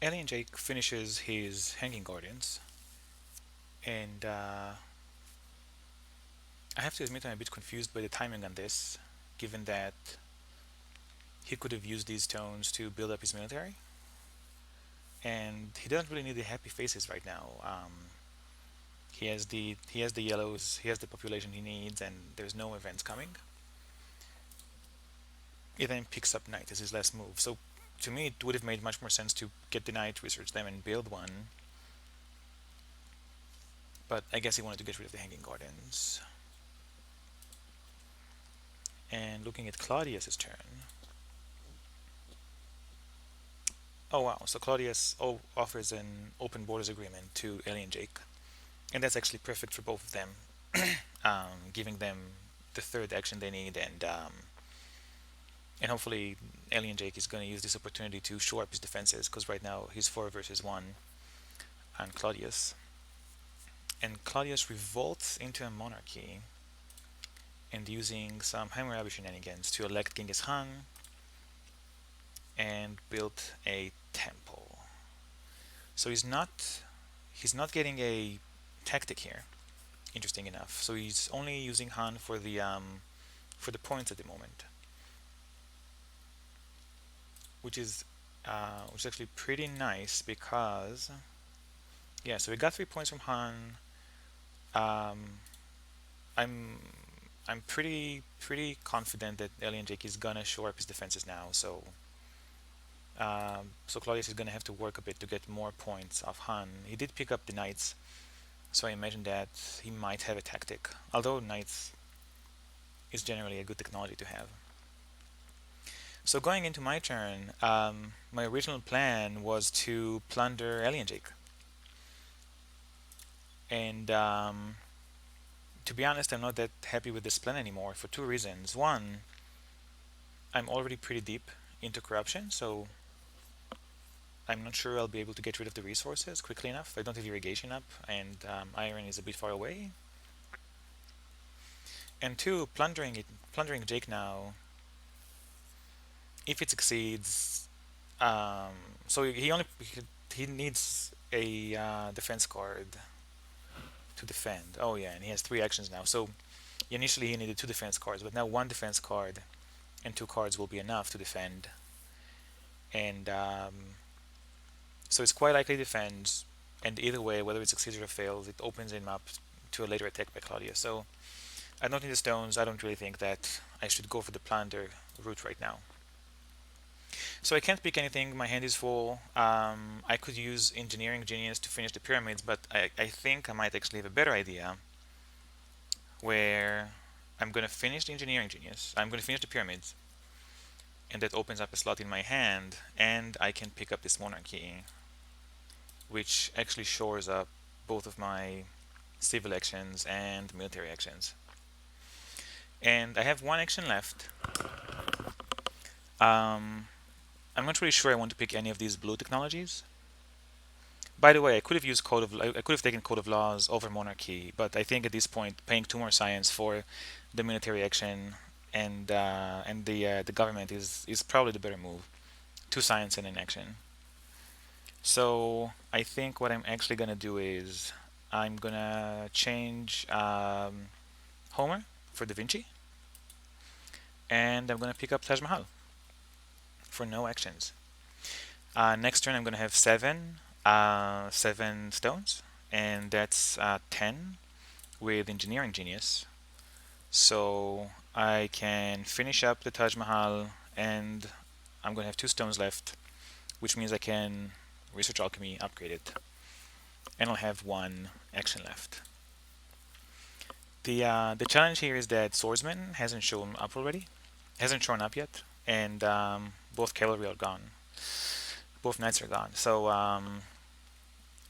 AlienJake finishes his Hanging Guardians, and I have to admit I'm a bit confused by the timing on this, given that he could have used these stones to build up his military, and he doesn't really need the happy faces right now. He has the yellows, he has the population he needs, and there's no events coming. He then picks up knight as his last move. So to me, it would have made much more sense to get the knight, research them, and build one. But I guess he wanted to get rid of the Hanging Gardens. And looking at Claudius's turn. Oh wow! So Claudius offers an open borders agreement to AlienJake, and that's actually perfect for both of them, giving them the third action they need, and hopefully AlienJake is going to use this opportunity to shore up his defenses, because right now he's 4 versus 1 on Claudius. And Claudius revolts into a monarchy, and using some Hammurabi shenanigans to elect Genghis Khan and built a temple. So he's not getting a tactic here, interesting enough. So he's only using Han for the points at the moment, which is actually pretty nice because yeah. So we got 3 points from Han. Um, I'm I'm pretty confident that AlienJake is gonna shore up his defenses now. So Claudius is gonna have to work a bit to get more points off Han. He did pick up the knights, so I imagine that he might have a tactic. Although knights is generally a good technology to have. So going into my turn, my original plan was to plunder AlienJake, and to be honest, I'm not that happy with this plan anymore for 2 reasons. One, I'm already pretty deep into corruption, so I'm not sure I'll be able to get rid of the resources quickly enough. I don't have irrigation up, and iron is a bit far away. And two, plundering Jake now, if it succeeds, um, so he needs a defense card to defend. Oh yeah, and he has 3 actions now. So initially he needed 2 defense cards, but now 1 defense card and 2 cards will be enough to defend. And so it's quite likely he defends. And either way, whether it succeeds or fails, it opens him up to a later attack by Claudius. So I don't need the stones. I don't really think that I should go for the plunder route right now. So I can't pick anything. My hand is full. I could use Engineering Genius to finish the pyramids, but I think I might actually have a better idea where I'm going to finish the Engineering Genius. I'm going to finish the pyramids, and that opens up a slot in my hand, and I can pick up this monarchy, which actually shores up both of my civil actions and military actions. And I have 1 action left. I'm not really sure I want to pick any of these blue technologies. By the way, I could have taken Code of Laws over Monarchy, but I think at this point, paying 2 more science for the military action and the government is probably the better move. 2 science and an action. So I think what I'm actually gonna do is I'm gonna change Homer for Da Vinci, and I'm gonna pick up Taj Mahal for no actions. Next turn I'm gonna have 7 stones, and that's 10 with Engineering Genius. So I can finish up the Taj Mahal, and I'm gonna have 2 stones left, which means I can research alchemy, upgrade it, and I'll have 1 action left. The challenge here is that Swordsman hasn't shown up yet, and both cavalry are gone. Both knights are gone. So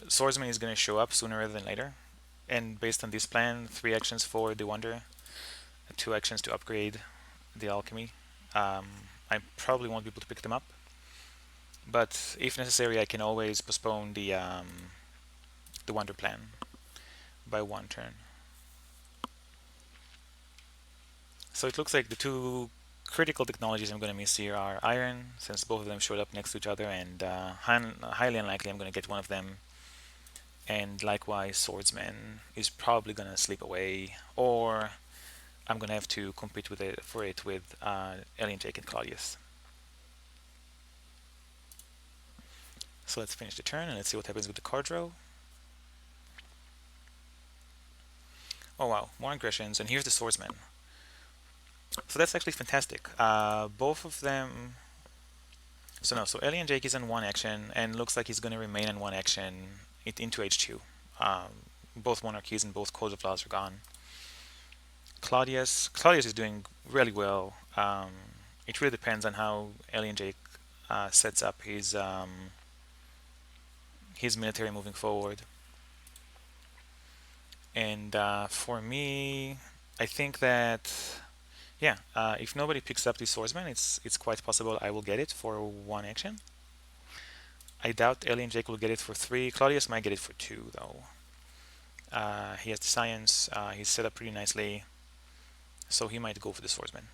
Swordsman is going to show up sooner rather than later. And based on this plan, 3 actions for the Wonder, 2 actions to upgrade the alchemy. I probably won't be able to pick them up, but if necessary, I can always postpone the Wonder plan by 1 turn. So it looks like the 2 critical technologies I'm going to miss here are iron, since both of them showed up next to each other, and highly unlikely I'm going to get one of them. And likewise, swordsman is probably going to slip away, or I'm going to have to compete with it for it with AlienJake and Claudius. So let's finish the turn and let's see what happens with the card draw. Oh wow, more aggressions, and here's the swordsman. So that's actually fantastic. Both of them. So no, so AlienJake is in one action, and looks like he's going to remain in one action into H2. Both monarchies and both codes of laws are gone. Claudius is doing really well. It really depends on how AlienJake sets up his military moving forward. And for me, I think that yeah, if nobody picks up the swordsman, it's quite possible I will get it for one action. I doubt AlienJake will get it for 3. Claudius might get it for 2 though. He has the science. He's set up pretty nicely, so he might go for the swordsman.